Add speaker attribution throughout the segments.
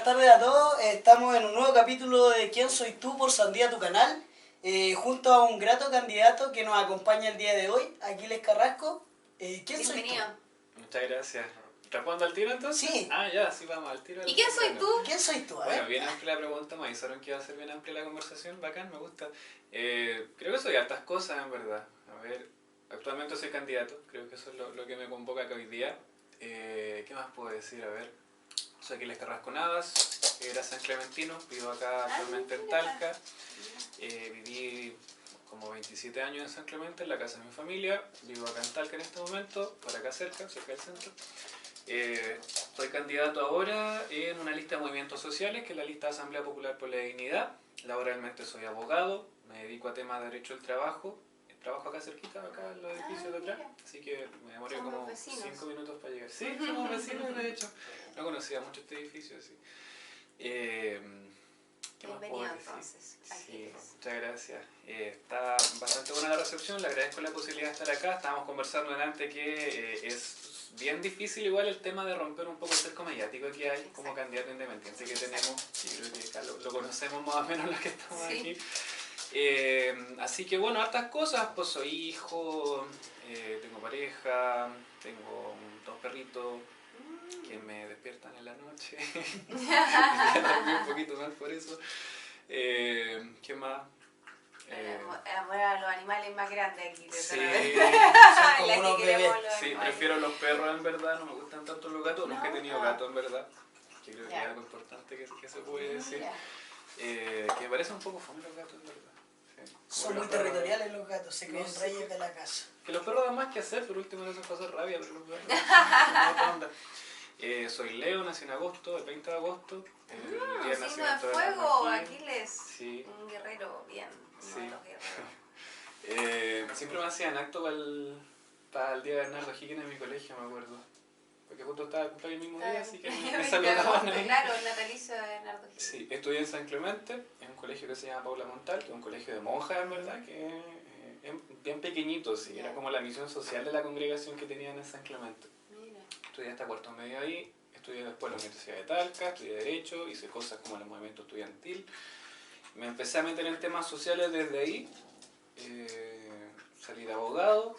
Speaker 1: buenas tardes a todos. Estamos en un nuevo capítulo de ¿Quién soy tú? Por Sandía, tu canal. Junto a un grato candidato que nos acompaña el día de hoy, Aquiles Carrasco. ¿Quién soy tú?
Speaker 2: Muchas gracias. ¿Respondo al tiro entonces?
Speaker 1: Sí.
Speaker 2: Ah, ya, sí, vamos al tiro.
Speaker 3: ¿Y quién soy tú?
Speaker 1: ¿Quién soy tú? A
Speaker 2: Bueno,
Speaker 1: ver.
Speaker 2: bien amplia la pregunta, me avisaron que iba a ser bien amplia la conversación, bacán, me gusta. Creo que soy hartas cosas, en verdad. A ver, actualmente soy candidato, creo que eso es lo que me convoca acá hoy día. ¿Qué más puedo decir? A ver, soy Aquiles Carrasco Navas, era San Clementino, vivo acá actualmente en Talca. Viví como 27 años en San Clemente, en la casa de mi familia. Vivo acá en Talca en este momento, por acá cerca del centro. Soy candidato ahora en una lista de movimientos sociales, que es la lista de Asamblea Popular por la Dignidad. Laboralmente soy abogado, me dedico a temas de derecho del trabajo. Trabajo acá cerquita, acá en los edificios de atrás, así que me demoré como 5 minutos para llegar. Sí, somos vecinos, de hecho. No conocía mucho este edificio, sí.
Speaker 3: Bienvenido entonces.
Speaker 2: Sí, muchas gracias. Está bastante buena la recepción, le agradezco la posibilidad de estar acá. Estábamos conversando delante que es bien difícil igual el tema de romper un poco el cerco mediático que hay como candidato independiente que tenemos. Yo creo que acá lo conocemos más o menos los que estamos aquí. Así que bueno, hartas cosas, pues soy hijo, tengo pareja, tengo 2 perritos que me despiertan en la noche. Me dormí un poquito mal por eso. ¿Qué más?
Speaker 3: Amor a los animales más grandes aquí.
Speaker 2: Sí,
Speaker 1: Son como unos bebés.
Speaker 2: sí, prefiero los perros en verdad, no me gustan tanto los gatos, nunca he tenido gato en verdad. Que creo que es algo importante que se puede decir. Que me parece un poco fome los gatos en verdad.
Speaker 1: Son muy territoriales los gatos, se creen reyes de la casa.
Speaker 2: Que los perros dan más que hacer, por último no hacen pasar rabia, pero los gatos son otra onda. Soy Leo, nací en agosto, el 20 de agosto. El día
Speaker 3: signo de fuego, Aquiles.
Speaker 2: Sí.
Speaker 3: Un guerrero, bien.
Speaker 2: Sí. Siempre me hacían acto para el día de Bernardo Higgins en mi colegio, me acuerdo. Porque justo estaba el mismo día, así que me saludaban ahí.
Speaker 3: Claro, el natalicio de Bernardo Higgins.
Speaker 2: Sí, estudié en San Clemente, en un colegio que se llama Paula Montal, que es un colegio de monjas, en verdad, que es bien pequeñito, sí, era como la misión social de la congregación que tenían en San Clemente.
Speaker 3: Mira.
Speaker 2: Estudié hasta cuarto medio ahí, estudié después en la Universidad de Talca, estudié Derecho, hice cosas como el movimiento estudiantil. Me empecé a meter en temas sociales desde ahí, salí de abogado.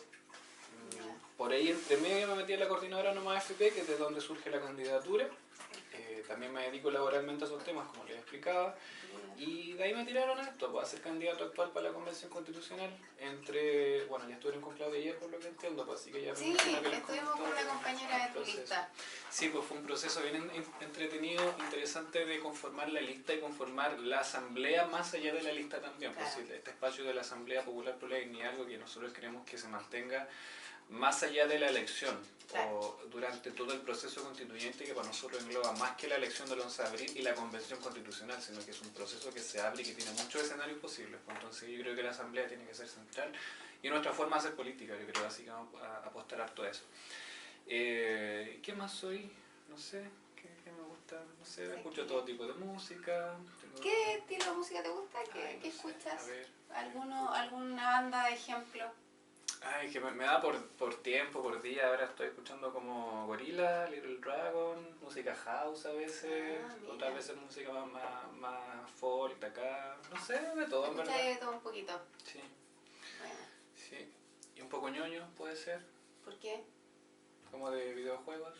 Speaker 2: Por ahí entre medio me metí en la coordinadora Nomás FP, que es de donde surge la candidatura. También me dedico laboralmente a esos temas, como les explicaba. Y de ahí me tiraron a esto, a ser candidato actual para la Convención Constitucional. Bueno, ya estuve en con Claudia ayer, por lo que entiendo, pues, así que ya...
Speaker 3: Sí, estuvimos con una compañera de tu lista.
Speaker 2: Sí, pues fue un proceso bien entretenido, interesante de conformar la lista y conformar la asamblea más allá de la lista también. Claro. Pues, este espacio de la Asamblea Popular por la Dignidad, algo que nosotros queremos que se mantenga más allá de la elección, claro, o durante todo el proceso constituyente, que para nosotros engloba más que la elección del 11 de abril y la convención constitucional, sino que es un proceso que se abre y que tiene muchos escenarios posibles. Entonces yo creo que la asamblea tiene que ser central y nuestra forma de hacer política, yo creo, así que vamos a apostar harto a eso. ¿Qué más soy? No sé, ¿qué me gusta? No sé, escucho todo tipo de música.
Speaker 3: ¿Qué estilo de música te gusta? ¿Qué escuchas? ¿Alguna banda de ejemplo?
Speaker 2: Ay, que me da por tiempo, por día. Ahora estoy escuchando como Gorillaz, Little Dragon, música house a veces, otras veces música más folk acá, no sé, de todo en verdad.
Speaker 3: De todo un poquito.
Speaker 2: Sí.
Speaker 3: Bueno.
Speaker 2: Sí. Y un poco ñoño puede ser.
Speaker 3: ¿Por qué?
Speaker 2: Como de videojuegos.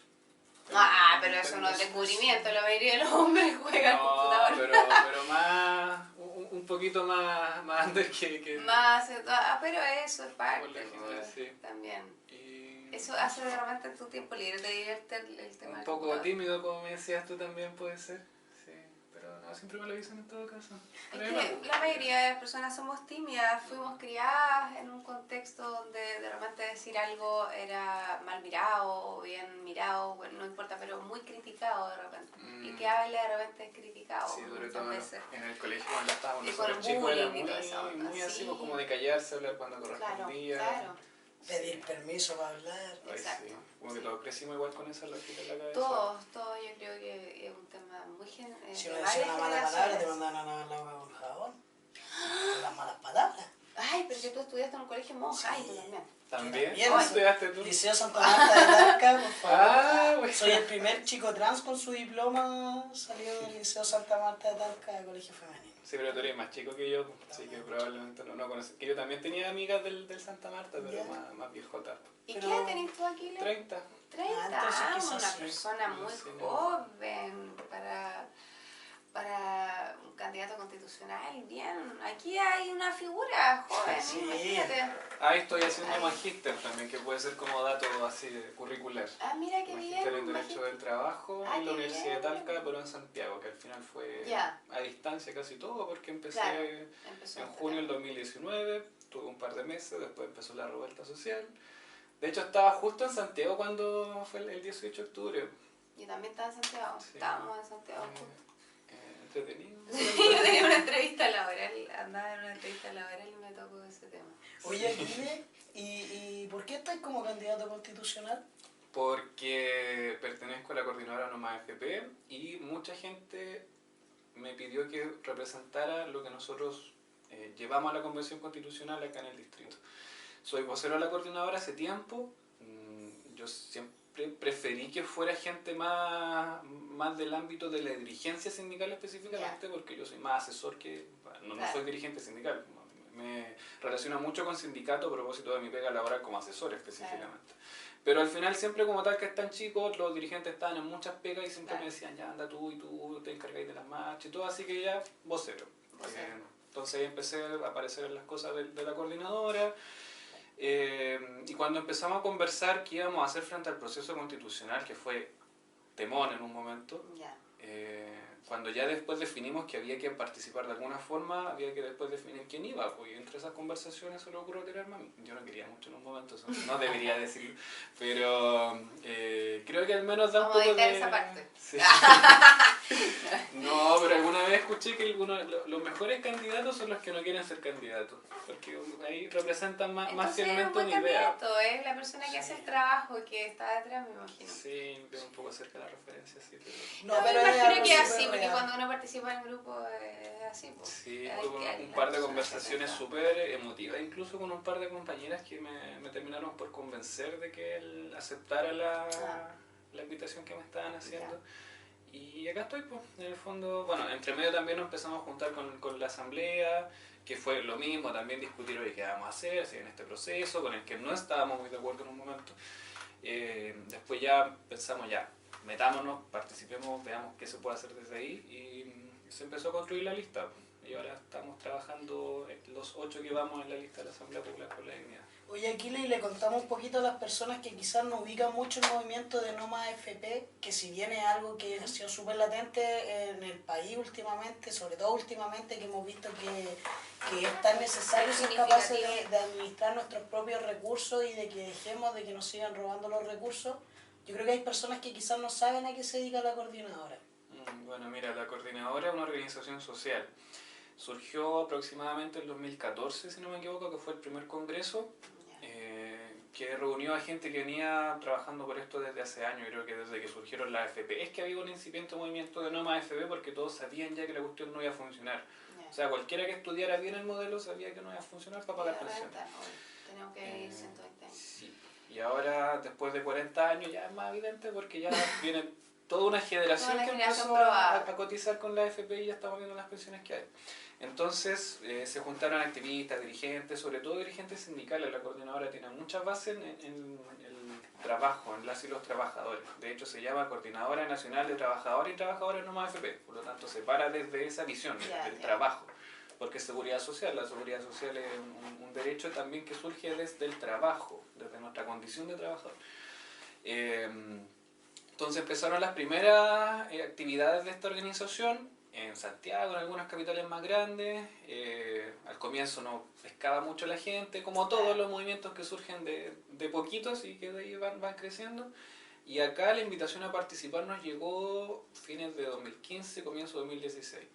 Speaker 3: Pero eso no es descubrimiento, la mayoría de los hombres juegan computador.
Speaker 2: pero más, un poquito más antes que...
Speaker 3: Más, pero eso es parte,
Speaker 2: sí.
Speaker 3: También.
Speaker 2: Y...
Speaker 3: Eso hace de repente en tu tiempo libre, te divierte el tema.
Speaker 2: Un poco tímido, como me decías tú también puede ser. Sí, pero no, siempre me lo dicen en todo caso.
Speaker 3: Es que la mayoría de las personas somos tímidas, fuimos criadas en un contexto donde de repente decir algo era mal mirado o bien mirado, bueno, no importa, pero muy criticado de repente. El que habla de repente es criticado.
Speaker 2: Sí, sobre todo
Speaker 3: veces.
Speaker 2: En el colegio cuando estábamos
Speaker 3: y con
Speaker 2: chicos era
Speaker 3: muy
Speaker 2: así, pues, como de callarse, hablar cuando correspondía.
Speaker 3: Claro.
Speaker 1: Pedir permiso para hablar.
Speaker 3: Exacto.
Speaker 2: Sí. Como que todos crecimos igual con esa lógica en la cabeza.
Speaker 3: Todos, yo creo que es un tema muy general.
Speaker 1: Si uno decía una mala palabra, te mandaban a lavar la boca con jabón. Con las malas palabras.
Speaker 3: Ay, pero que tú estudiaste en un colegio monja. Ay, tú también.
Speaker 2: ¿También?
Speaker 1: Bien,
Speaker 2: ¿Dónde estudiaste tú?
Speaker 1: Liceo Santa Marta de Talca, por favor.
Speaker 2: Bueno.
Speaker 1: Soy el primer chico trans con su diploma salido del Liceo Santa Marta de Talca, colegio femenino.
Speaker 2: Sí, pero tú eres más chico que yo, así que probablemente no conoces. Que yo también tenía amigas del Santa Marta, pero
Speaker 1: Ya.
Speaker 2: más viejotas.
Speaker 3: ¿Y
Speaker 1: Pero-
Speaker 3: qué edad tenés tú, Aquiles?
Speaker 2: 30.
Speaker 3: 30,
Speaker 1: entonces quizás
Speaker 3: una
Speaker 1: sí.
Speaker 3: persona muy
Speaker 2: Sí, no.
Speaker 3: joven para un candidato constitucional, bien. Aquí hay una figura joven,
Speaker 1: Sí.
Speaker 3: imagínate.
Speaker 2: Ahí estoy haciendo magíster también, que puede ser como dato así curricular.
Speaker 3: Ah, mira qué
Speaker 2: Magíster en
Speaker 3: bien.
Speaker 2: Derecho del Trabajo
Speaker 3: Ah,
Speaker 2: en la
Speaker 3: qué
Speaker 2: Universidad de
Speaker 3: bien.
Speaker 2: Talca, pero en Santiago, que al final fue
Speaker 3: Ya.
Speaker 2: a distancia casi todo, porque empecé
Speaker 3: Claro, empezó
Speaker 2: en
Speaker 3: este
Speaker 2: junio del
Speaker 3: tema.
Speaker 2: 2019, tuve un par de meses, después empezó la revuelta social. De hecho, estaba justo en Santiago cuando fue el 18 de octubre.
Speaker 3: Yo también estaba en Santiago.
Speaker 2: Sí.
Speaker 3: Estábamos en Santiago justo.
Speaker 2: Entretenido.
Speaker 3: Yo tenía una entrevista laboral, andaba en una entrevista laboral y me tocó ese tema.
Speaker 1: Oye, Aquiles, ¿y por qué estás como candidato constitucional?
Speaker 2: Porque pertenezco a la coordinadora Nomás FP y mucha gente me pidió que representara lo que nosotros llevamos a la Convención Constitucional acá en el distrito. Soy vocero de la coordinadora hace tiempo. Yo siempre preferí que fuera gente más del ámbito de la dirigencia sindical específicamente, porque yo soy más asesor que... No
Speaker 3: Claro.
Speaker 2: soy dirigente sindical. Me relaciono mucho con sindicato a propósito de mi pega laboral como asesor específicamente. Pero al final siempre como tal que están chicos, los dirigentes estaban en muchas pegas y siempre me decían, ya anda tú y tú te encargáis de las marchas y todo, así que ya vocero. Entonces ahí empecé a aparecer en las cosas de la coordinadora. Y cuando empezamos a conversar qué íbamos a hacer frente al proceso constitucional, que fue temón en un momento,
Speaker 3: Ya.
Speaker 2: cuando ya después definimos que había que participar de alguna forma, había que después definir quién iba, pues, y entre esas conversaciones se le ocurrió tirarme a mí. Yo no quería mucho en un momento, eso no debería decirlo, pero creo que al menos da un
Speaker 3: Vamos a
Speaker 2: poco
Speaker 3: editar
Speaker 2: de...
Speaker 3: esa parte.
Speaker 2: Sí. No, pero alguna vez escuché que los mejores candidatos son los que no quieren ser candidatos, porque ahí representan más
Speaker 3: Entonces es un
Speaker 2: fielmente
Speaker 3: buen
Speaker 2: una idea.
Speaker 3: candidato, es la persona que hace el trabajo y que está detrás, me imagino.
Speaker 2: Sí, veo un poco cerca la referencia, sí, pero...
Speaker 1: No,
Speaker 3: No,
Speaker 1: pero
Speaker 3: me
Speaker 1: es
Speaker 3: imagino
Speaker 1: algo
Speaker 3: que es
Speaker 1: súper
Speaker 3: así, porque
Speaker 1: real.
Speaker 3: cuando uno participa en grupo es así. Pues.
Speaker 2: Sí,
Speaker 3: Hay
Speaker 2: tuve
Speaker 3: que-
Speaker 2: un
Speaker 3: la
Speaker 2: par de
Speaker 3: persona
Speaker 2: conversaciones
Speaker 3: que
Speaker 2: súper emotivas, incluso con un par de compañeras que me terminaron por convencer de que él aceptara la invitación que me estaban haciendo. Y acá estoy, pues, en el fondo, bueno, entre medio también nos empezamos a juntar con la asamblea, que fue lo mismo, también discutir hoy qué vamos a hacer, si en este proceso, con el que no estábamos muy de acuerdo en un momento. Después ya pensamos, ya, metámonos, participemos, veamos qué se puede hacer desde ahí, y se empezó a construir la lista. Y ahora estamos trabajando los 8 que vamos en la lista de la Asamblea Popular por la Dignidad.
Speaker 1: Oye, Aquiles, y le contamos un poquito a las personas que quizás no ubican mucho el movimiento de No Más FP, que si bien es algo que ha sido súper latente en el país últimamente, sobre todo últimamente, que hemos visto que es tan necesario ser capaces de administrar nuestros propios recursos y de que dejemos de que nos sigan robando los recursos. Yo creo que hay personas que quizás no saben a qué se dedica la coordinadora.
Speaker 2: Bueno, mira, la coordinadora es una organización social. Surgió aproximadamente en 2014, si no me equivoco, que fue el primer congreso, que reunió a gente que venía trabajando por esto desde hace años, creo que desde que surgieron las FP. Es que había un incipiente movimiento de no más FP porque todos sabían ya que la cuestión no iba a funcionar. O sea, cualquiera que estudiara bien el modelo sabía que no iba a funcionar para pagar pensiones.
Speaker 3: Tenemos que ir 120 años.
Speaker 2: Sí. Y ahora, después de 40 años, ya es más evidente porque ya viene toda una generación
Speaker 3: Toda una
Speaker 2: que
Speaker 3: generación
Speaker 2: empezó a
Speaker 3: probada.
Speaker 2: cotizar con la FP y ya estamos viendo las pensiones que hay. Entonces se juntaron activistas, dirigentes, sobre todo dirigentes sindicales. La coordinadora tiene muchas bases en el trabajo, en las y los trabajadores. De hecho se llama Coordinadora Nacional de Trabajadores y Trabajadoras No Más FP. Por lo tanto se para desde esa visión del trabajo. Porque es seguridad social. La seguridad social es un derecho también que surge desde el trabajo, desde nuestra condición de trabajador. Entonces empezaron las primeras actividades de esta organización en Santiago, en algunas capitales más grandes. Al comienzo no pescaba mucho la gente, como todos los movimientos que surgen de poquitos y que de ahí van creciendo. Y acá la invitación a participar nos llegó fines de 2015, comienzo de 2016.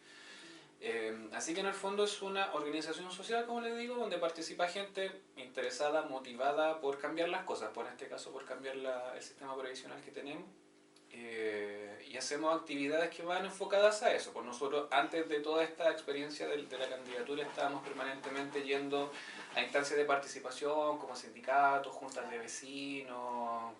Speaker 2: Así que en el fondo es una organización social, como les digo, donde participa gente interesada, motivada por cambiar las cosas, por en este caso por cambiar el sistema previsional que tenemos. Y hacemos actividades que van enfocadas a eso. Pues nosotros antes de toda esta experiencia de la candidatura estábamos permanentemente yendo a instancias de participación como sindicatos, juntas de vecinos,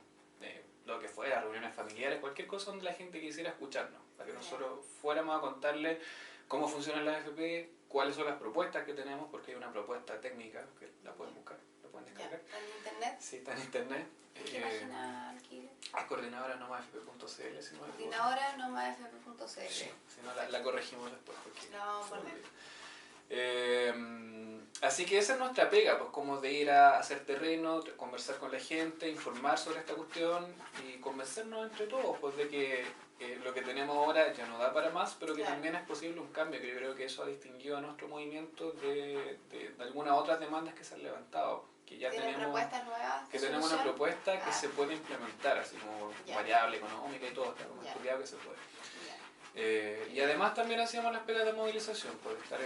Speaker 2: lo que fuera, reuniones familiares, cualquier cosa donde la gente quisiera escucharnos, para que nosotros fuéramos a contarle cómo funcionan las AFP, cuáles son las propuestas que tenemos, porque hay una propuesta técnica que la pueden buscar, la pueden descargar.
Speaker 3: ¿Está en internet?
Speaker 2: Sí, está en internet.
Speaker 3: ¿Qué página alquile?
Speaker 2: Coordinadora nomafp.cl, si no me equivoco.
Speaker 3: Coordinadora nomafp.cl.
Speaker 2: Sí, si no la corregimos después. Porque
Speaker 3: La vamos a poner.
Speaker 2: Así que esa es nuestra pega, pues como de ir a hacer terreno, conversar con la gente, informar sobre esta cuestión y convencernos entre todos pues de que lo que tenemos ahora ya no da para más, pero que también es posible un cambio, que yo creo que eso ha distinguido a nuestro movimiento de algunas otras demandas que se han levantado, que ya tenemos
Speaker 3: propuestas nuevas,
Speaker 2: que tenemos una propuesta que se puede implementar, así como variable económica y todo, está como estudiado que se puede. Y además también hacíamos las pegas de movilización, por estar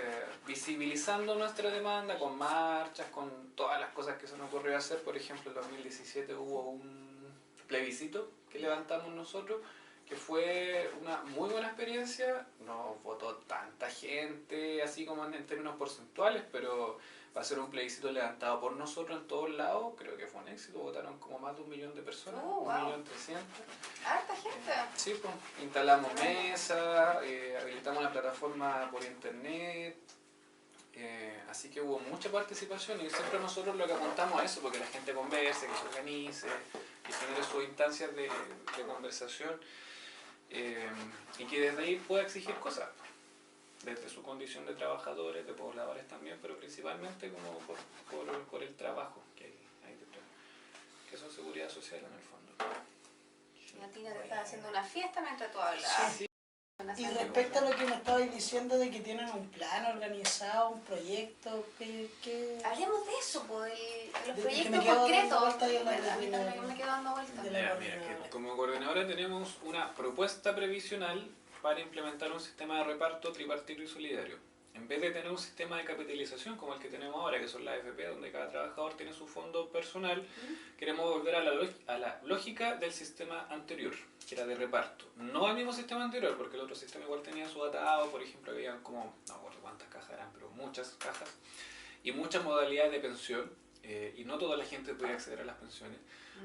Speaker 2: visibilizando nuestra demanda con marchas, con todas las cosas que se nos ocurrió hacer. Por ejemplo, en 2017 hubo un plebiscito que levantamos nosotros, que fue una muy buena experiencia. Nos votó tanta gente, así como en términos porcentuales, pero va a ser un plebiscito levantado por nosotros en todos lados. Creo que fue un éxito, votaron como más de 1 millón de personas, 1.300.000.
Speaker 3: ¡Harta gente!
Speaker 2: Sí, pues, instalamos mesas, habilitamos una plataforma por internet, así que hubo mucha participación y siempre nosotros lo que apuntamos a eso, porque la gente converse, que se organice, que genere sus instancias de conversación y que desde ahí pueda exigir cosas, desde su condición de trabajadores, de pobladores también, pero principalmente como por el trabajo que hay detrás, que eso es seguridad social en el fondo.
Speaker 3: Y a ti te estás haciendo una fiesta mientras tú hablabas.
Speaker 2: Sí.
Speaker 1: Y respecto a lo que me estabais diciendo de que tienen un plan organizado, un proyecto,
Speaker 3: Hablemos de eso, pues, los
Speaker 1: que
Speaker 3: proyectos
Speaker 1: me quedo dando
Speaker 3: concretos.
Speaker 1: vueltas ahí en la
Speaker 3: A mí también me quedo dando vueltas.
Speaker 1: de la
Speaker 2: Mira,
Speaker 1: coordinadora.
Speaker 2: que como coordinadora tenemos una propuesta previsional para implementar un sistema de reparto tripartito y solidario. En vez de tener un sistema de capitalización como el que tenemos ahora, que son las AFP, donde cada trabajador tiene su fondo personal, queremos volver a la lógica del sistema anterior, que era de reparto. No al mismo sistema anterior, porque el otro sistema igual tenía su atado, por ejemplo, había como, no recuerdo cuántas cajas eran, pero muchas cajas, y muchas modalidades de pensión, y no toda la gente podía acceder a las pensiones.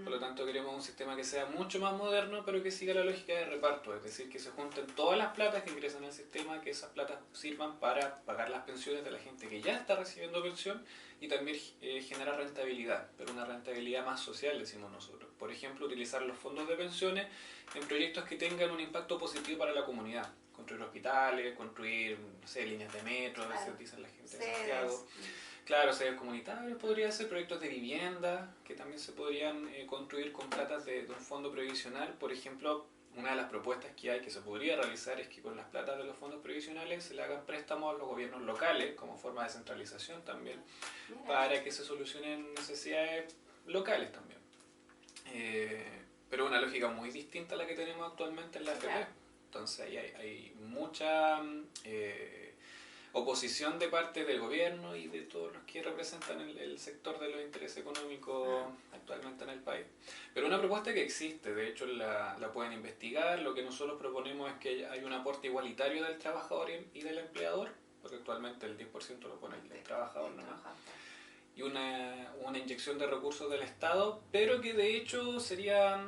Speaker 2: Por lo tanto, queremos un sistema que sea mucho más moderno, pero que siga la lógica de reparto, es decir, que se junten todas las platas que ingresan al sistema, que esas platas sirvan para pagar las pensiones de la gente que ya está recibiendo pensión y también generar rentabilidad, pero una rentabilidad más social, decimos nosotros. Por ejemplo, utilizar los fondos de pensiones en proyectos que tengan un impacto positivo para la comunidad. Construir hospitales, construir, no sé, líneas de metro, a veces dicen la gente de Santiago. Claro, sedes comunitarios, podría ser proyectos de vivienda que también se podrían construir con platas de un fondo previsional. Por ejemplo, una de las propuestas que hay que se podría realizar es que con las platas de los fondos previsionales se le hagan préstamos a los gobiernos locales como forma de centralización también, para que se solucionen necesidades locales también. Pero una lógica muy distinta a la que tenemos actualmente en la AFP. Entonces ahí hay mucha oposición de parte del gobierno y de todos los que representan el sector de los intereses económicos actualmente en el país. Pero una propuesta que existe, de hecho la pueden investigar. Lo que nosotros proponemos es que hay un aporte igualitario del trabajador y del empleador, porque actualmente el 10% lo pone el trabajador nomás, y una inyección de recursos del Estado, pero que de hecho sería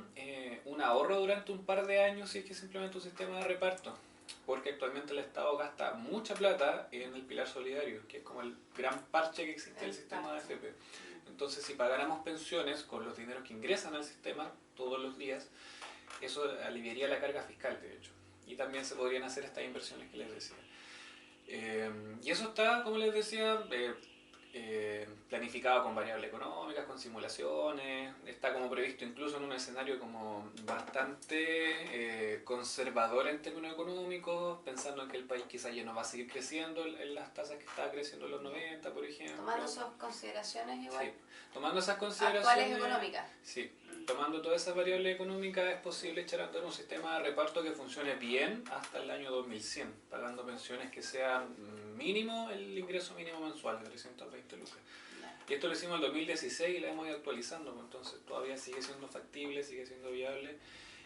Speaker 2: un ahorro durante un par de años si es que se implementa un sistema de reparto, porque actualmente el Estado gasta mucha plata en el pilar solidario, que es como el gran parche que existe en el sistema de AFP. Entonces, si pagáramos pensiones con los dineros que ingresan al sistema todos los días, eso aliviaría la carga fiscal, de hecho. Y también se podrían hacer estas inversiones que les decía. Y eso está, como les decía, planificado con variables económicas, con simulaciones, está como previsto incluso en un escenario como bastante conservador en términos económicos, pensando en que el país quizás ya no va a seguir creciendo en las tasas que estaba creciendo en los 90, por ejemplo.
Speaker 3: Tomando esas consideraciones igual.
Speaker 2: Sí, tomando esas consideraciones
Speaker 3: actuales económicas.
Speaker 2: Sí, tomando todas esas variables económicas es posible echar a andar un sistema de reparto que funcione bien hasta el año 2100, pagando pensiones que sean mínimo el ingreso mínimo mensual de 320 lucas. Y esto lo hicimos en el 2016 y la hemos ido actualizando, pues entonces todavía sigue siendo factible, sigue siendo viable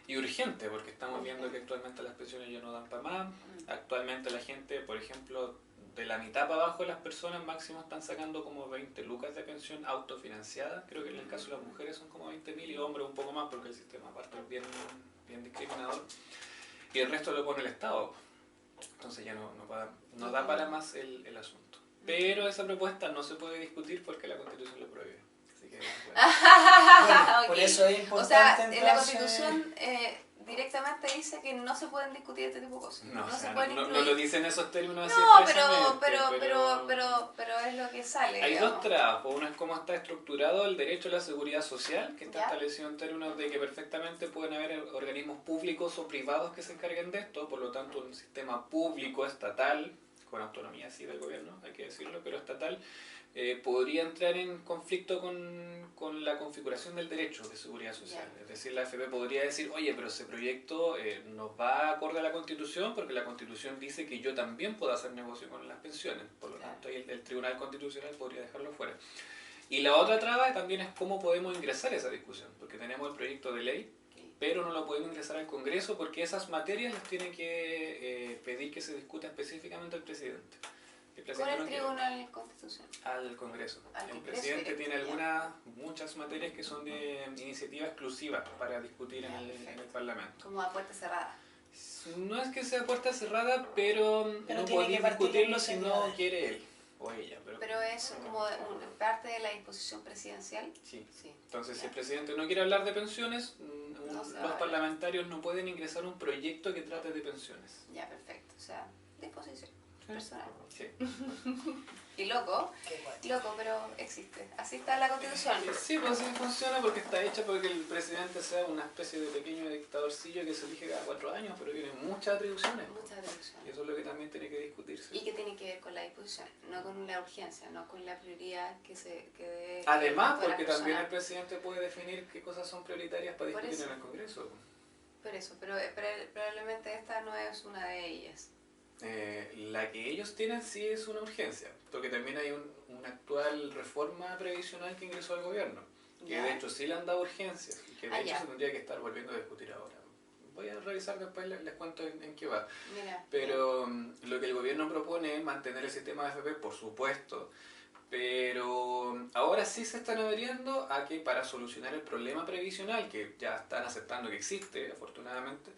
Speaker 2: y urgente, porque estamos viendo que actualmente las pensiones ya no dan para más. Actualmente la gente, por ejemplo, de la mitad para abajo las personas máximo están sacando como 20 lucas de pensión autofinanciada. Creo que en el caso de las mujeres son como 20.000 y hombres un poco más porque el sistema aparte es bien discriminador. Y el resto lo pone el Estado. Entonces ya no da para más el asunto. Pero esa propuesta no se puede discutir porque la Constitución lo prohíbe. Así que,
Speaker 1: Bueno, por
Speaker 3: Ok.
Speaker 1: eso es
Speaker 3: O
Speaker 1: importante
Speaker 3: sea, en la
Speaker 1: entonces...
Speaker 3: Constitución directamente dice que no se pueden discutir este tipo de cosas.
Speaker 2: no, o
Speaker 3: se
Speaker 2: sea,
Speaker 3: pueden
Speaker 2: no
Speaker 3: incluir.
Speaker 2: lo dicen esos términos así
Speaker 3: No,
Speaker 2: expresamente,
Speaker 3: pero es lo que sale.
Speaker 2: hay
Speaker 3: digamos.
Speaker 2: dos trabas. Uno es cómo está estructurado el derecho a la seguridad social, que está
Speaker 3: ¿Ya?
Speaker 2: establecido en términos de que perfectamente pueden haber organismos públicos o privados que se encarguen de esto, por lo tanto un sistema público estatal, con autonomía sí del gobierno, hay que decirlo, pero estatal, podría entrar en conflicto con la configuración del derecho de seguridad social.
Speaker 3: Ya.
Speaker 2: Es decir, la AFP podría decir, oye, pero ese proyecto nos va acorde a la Constitución porque la Constitución dice que yo también puedo hacer negocio con las pensiones. Por lo tanto, ahí el Tribunal Constitucional podría dejarlo fuera. Y la otra traba también es cómo podemos ingresar a esa discusión, porque tenemos el proyecto de ley, pero no lo podemos ingresar al Congreso porque esas materias las tiene que pedir que se discuta específicamente el presidente.
Speaker 3: Con el Tribunal Constitucional.
Speaker 2: Al Congreso.
Speaker 3: Al
Speaker 2: El
Speaker 3: Congreso
Speaker 2: presidente tiene
Speaker 3: directo,
Speaker 2: muchas materias que son de iniciativa exclusiva para discutir en el Parlamento.
Speaker 3: Como a puerta cerrada.
Speaker 2: No es que sea puerta cerrada, pero
Speaker 1: Pero
Speaker 2: no
Speaker 1: tiene
Speaker 2: podéis
Speaker 1: que partir
Speaker 2: discutirlo
Speaker 1: la
Speaker 2: si
Speaker 1: iniciativa.
Speaker 2: no quiere él o ella.
Speaker 3: Pero es como parte de la disposición presidencial.
Speaker 2: Sí.
Speaker 3: Sí.
Speaker 2: Entonces, si
Speaker 3: Ya.
Speaker 2: el presidente no quiere hablar de pensiones,
Speaker 3: No se va a
Speaker 2: los
Speaker 3: hablar.
Speaker 2: parlamentarios no pueden ingresar un proyecto que trate de pensiones.
Speaker 3: Ya, perfecto. O sea, disposición personal.
Speaker 2: Sí.
Speaker 3: Y loco,
Speaker 1: Qué guay.
Speaker 3: pero existe. Así está la Constitución.
Speaker 2: Sí, pues así funciona porque está hecha para que el presidente sea una especie de pequeño dictadorcillo que se elige cada 4 años, pero tiene muchas atribuciones.
Speaker 3: Muchas
Speaker 2: Y
Speaker 3: atribuciones.
Speaker 2: eso es lo que también tiene que discutirse.
Speaker 3: Y que tiene que ver con la disposición, no con la urgencia, no con la prioridad que debe...
Speaker 2: Además,
Speaker 3: de la
Speaker 2: porque también el
Speaker 3: persona.
Speaker 2: presidente puede definir qué cosas son prioritarias para
Speaker 3: Por
Speaker 2: discutir
Speaker 3: eso.
Speaker 2: en el Congreso.
Speaker 3: Por eso, pero probablemente esta no es una de ellas.
Speaker 2: La que ellos tienen sí es una urgencia, porque también hay una actual reforma previsional que ingresó al gobierno, que
Speaker 3: Ya.
Speaker 2: de hecho sí le han dado urgencias, y que de hecho
Speaker 3: ya.
Speaker 2: se tendría que estar volviendo a discutir ahora. Voy a revisar después, les cuento en qué va.
Speaker 3: Mira.
Speaker 2: Pero lo que el gobierno propone es mantener el sistema de AFP, por supuesto, pero ahora sí se están adheriendo a que para solucionar el problema previsional, que ya están aceptando que existe, afortunadamente,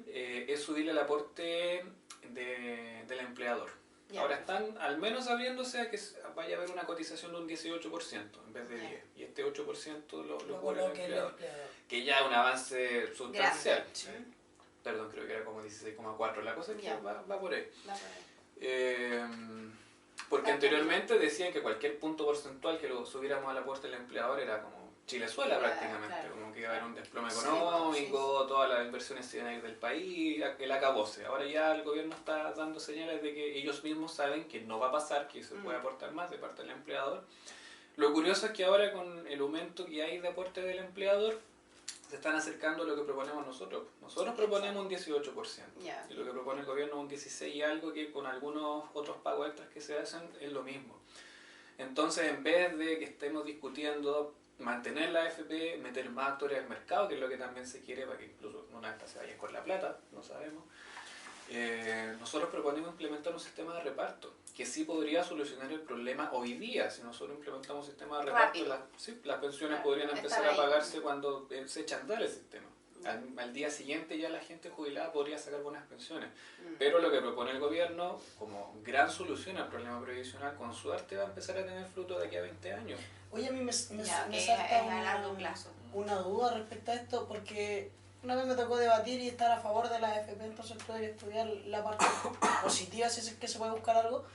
Speaker 2: es subirle el aporte del empleador.
Speaker 3: Ya.
Speaker 2: Ahora están al menos abriéndose a que vaya a haber una cotización de un 18% en vez de
Speaker 3: Ya.
Speaker 2: 10%. Y este 8% lo
Speaker 1: Lo
Speaker 2: cubre el
Speaker 1: coloque el
Speaker 2: empleador.
Speaker 1: empleador.
Speaker 2: Que ya es un avance sustancial.
Speaker 1: Sí.
Speaker 2: Perdón, creo que era como 16,4. La cosa es que
Speaker 3: Ya.
Speaker 2: va por ahí.
Speaker 3: Va por ahí.
Speaker 2: Porque anteriormente decían que cualquier punto porcentual que lo subiéramos al aporte del empleador era como Chilezuela
Speaker 3: Claro,
Speaker 2: prácticamente,
Speaker 3: claro.
Speaker 2: como que iba a haber un desplome
Speaker 3: Sí,
Speaker 2: económico, todas las inversiones se iban a ir del país, el acabose. Ahora ya el gobierno está dando señales de que ellos mismos saben que no va a pasar, que se puede aportar más de parte del empleador. Lo curioso es que ahora con el aumento que hay de aporte del empleador, se están acercando a lo que proponemos nosotros. Nosotros proponemos un 18%.
Speaker 3: Ya.
Speaker 2: Y lo que propone el gobierno es un 16 y algo, que con algunos otros pagos extras que se hacen es lo mismo. Entonces, en vez de que estemos discutiendo mantener la AFP, meter más actores al mercado, que es lo que también se quiere para que incluso una de estas se vayan con la plata, no sabemos, nosotros proponemos implementar un sistema de reparto que sí podría solucionar el problema hoy día. Si nosotros implementamos un sistema de reparto,
Speaker 3: Rápido.
Speaker 2: las pensiones
Speaker 3: Claro,
Speaker 2: podrían
Speaker 3: están
Speaker 2: empezar a
Speaker 3: ahí.
Speaker 2: pagarse cuando se echa a andar el sistema. Al día siguiente ya la gente jubilada podría sacar buenas pensiones. Pero lo que propone el gobierno como gran solución al problema previsional, con suerte va a empezar a tener fruto de aquí a 20 años.
Speaker 1: Oye, a mí me
Speaker 3: Ya,
Speaker 1: me
Speaker 3: que
Speaker 1: salta
Speaker 3: es a largo plazo.
Speaker 1: una duda respecto a esto, porque una vez me tocó debatir y estar a favor de la AFP, entonces tuve que estudiar la parte positiva, si es que se puede buscar algo,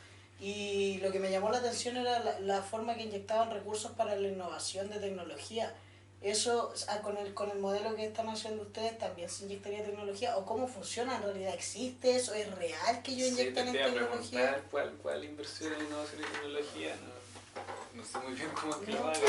Speaker 1: y lo que me llamó la atención era la forma que inyectaban recursos para la innovación de tecnología. ¿Eso con el modelo que están haciendo ustedes también se inyectaría tecnología? ¿O cómo funciona en realidad? ¿Existe eso? ¿Es real que ellos
Speaker 2: Sí,
Speaker 1: inyectan
Speaker 2: te
Speaker 1: en
Speaker 2: iba a
Speaker 1: tecnología?
Speaker 2: preguntar cuál inversión en innovación y tecnología. No sé muy bien cómo es que lo hagan.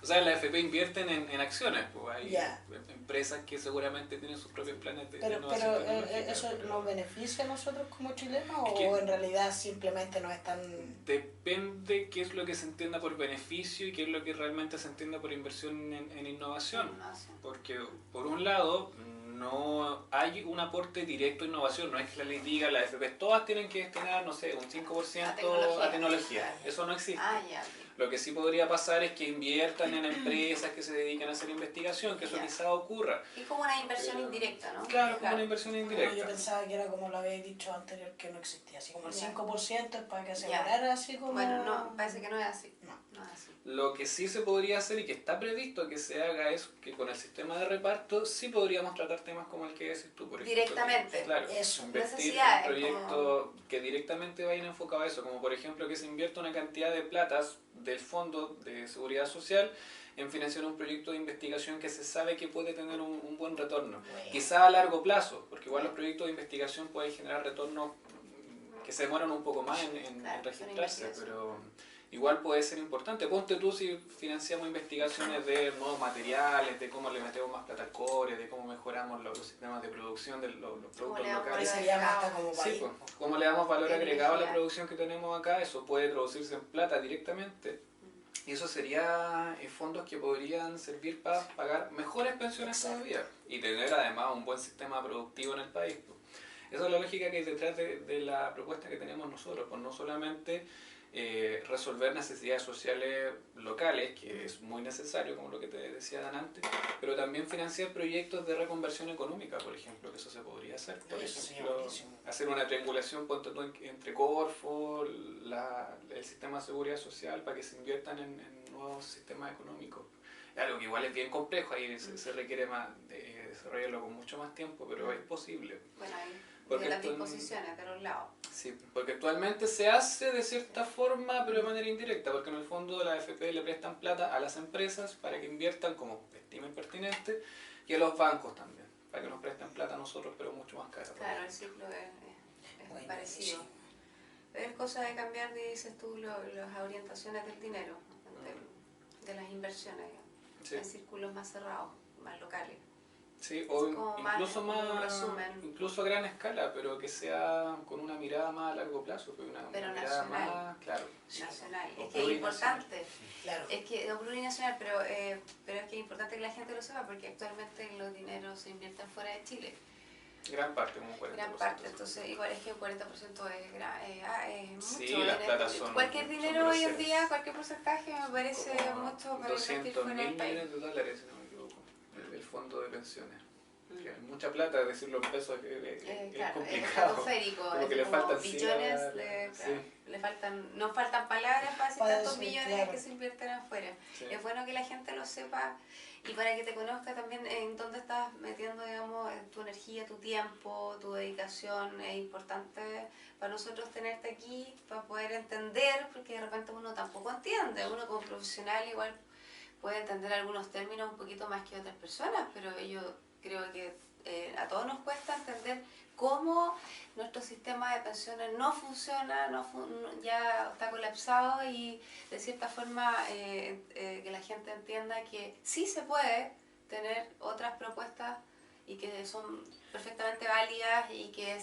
Speaker 2: O sea, la AFP invierten en acciones, pues hay
Speaker 1: Ya.
Speaker 2: empresas que seguramente tienen sus propios planes de
Speaker 1: Pero
Speaker 2: innovación tecnológica.
Speaker 1: ¿eso
Speaker 2: pero
Speaker 1: nos beneficia a nosotros como chilenos
Speaker 2: Es que-
Speaker 1: o en realidad simplemente no es tan...
Speaker 2: Depende qué es lo que se entienda por beneficio y qué es lo que realmente se entienda por inversión en innovación.
Speaker 3: No sé.
Speaker 2: Porque, por un lado, no hay un aporte directo a innovación. No es que la ley diga las AFP todas tienen que destinar, no sé, un 5% a tecnología. Eso no existe.
Speaker 3: Ya.
Speaker 2: Lo que sí podría pasar es que inviertan en empresas que se dedican a hacer investigación, que eso quizá ocurra.
Speaker 3: Es como una inversión indirecta, ¿no?
Speaker 2: Claro, como una inversión indirecta.
Speaker 1: Yo pensaba que era como lo habéis dicho anterior, que no existía, así como el 5% es para que asegurara, así como...
Speaker 3: Bueno, no, parece que no es así.
Speaker 1: No
Speaker 3: es así.
Speaker 2: Lo que sí se podría hacer y que está previsto que se haga es que con el sistema de reparto sí podríamos tratar temas como el que decís tú, por ejemplo.
Speaker 3: Directamente.
Speaker 2: Claro,
Speaker 1: Eso.
Speaker 2: invertir en proyectos que directamente vayan enfocados a eso, como por ejemplo que se invierta una cantidad de platas del Fondo de Seguridad Social en financiar un proyecto de investigación que se sabe que puede tener un buen retorno.
Speaker 1: Bueno.
Speaker 2: Quizá a largo plazo, porque igual los proyectos de investigación pueden generar retornos que se demoran un poco más en registrarse, pero igual puede ser importante. Ponte tú si financiamos investigaciones de nuevos materiales, de cómo le metemos más plata al cobre, de cómo mejoramos los sistemas de producción de los productos locales. Sí, pues, cómo le damos valor agregado a la producción que tenemos acá, eso puede traducirse en plata directamente. Y eso sería fondos que podrían servir para pagar mejores pensiones todavía y tener además un buen sistema productivo en el país. Esa es la lógica que hay detrás de la propuesta que tenemos nosotros, pues no solamente resolver necesidades sociales locales, que es muy necesario, como lo que te decía Dan antes, pero también financiar proyectos de reconversión económica, por ejemplo, que eso se podría hacer. Por ejemplo, hacer una triangulación entre Corfo, el sistema de seguridad social, para que se inviertan en nuevos sistemas económicos. Es algo que igual es bien complejo, ahí se requiere más desarrollarlo con mucho más tiempo, pero es posible.
Speaker 3: Bueno, hay las disposiciones de los lados.
Speaker 2: Sí, porque actualmente se hace de cierta forma, pero de manera indirecta, porque en el fondo la AFP le prestan plata a las empresas para que inviertan como estimen pertinente y a los bancos también, para que nos presten plata a nosotros, pero mucho más cara.
Speaker 3: Claro, el ciclo es parecido. Pero es cosa de cambiar, dices tú, las orientaciones del dinero, de las inversiones, en círculos más cerrados, más locales.
Speaker 2: Sí, o incluso incluso a gran escala, pero que sea con una mirada más a largo plazo, una mirada
Speaker 3: nacional,
Speaker 2: más, claro.
Speaker 3: Nacional, es que es importante,
Speaker 1: claro.
Speaker 3: Es que no plurinacional, pero es que es importante que la gente lo sepa, porque actualmente los dineros se invierten fuera de Chile.
Speaker 2: Gran parte, como un 40%.
Speaker 3: Gran parte, entonces igual es que un 40% es mucho.
Speaker 2: Sí, las platas son...
Speaker 3: Cualquier dinero hoy en día, cualquier porcentaje me parece
Speaker 2: como
Speaker 3: mucho para invertir fuera del país.
Speaker 2: $200.000 millones, si no me equivoco, el fondo de pensiones. Que es mucha plata, decirlo en pesos es complicado.
Speaker 3: Como
Speaker 2: que le faltan
Speaker 3: billones, le faltan, no faltan palabras para decir tantos millones que se invierten afuera. Sí. Es bueno que la gente lo sepa y para que te conozca también en dónde estás metiendo, digamos, tu energía, tu tiempo, tu dedicación. Es importante para nosotros tenerte aquí, para poder entender, porque de repente uno tampoco entiende, uno como profesional igual puede entender algunos términos un poquito más que otras personas, pero yo creo que a todos nos cuesta entender cómo nuestro sistema de pensiones no funciona, ya está colapsado y de cierta forma que la gente entienda que sí se puede tener otras propuestas y que son perfectamente válidas y que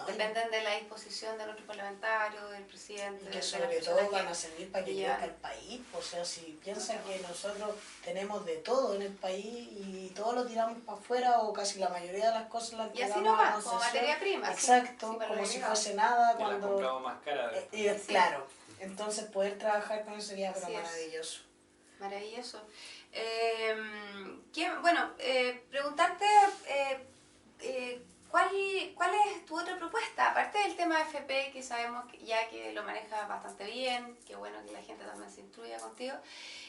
Speaker 3: dependen de la disposición de nuestros parlamentarios, del presidente.
Speaker 1: Y que sobre todo van a servir para que crezca el país. O sea, si piensan que nosotros tenemos de todo en el país y todo lo tiramos para afuera o casi la mayoría de las cosas las
Speaker 3: tiramos a la concesión. Y así nomás, como materia prima.
Speaker 1: Exacto, como si fuese nada.
Speaker 2: Y la compramos más cara.
Speaker 1: Claro, entonces poder trabajar con eso sería maravilloso.
Speaker 3: Maravilloso. Preguntarte... ¿Cuál es tu otra propuesta? Aparte del tema de FP, que sabemos ya que lo manejas bastante bien, qué bueno que la gente también se instruya contigo.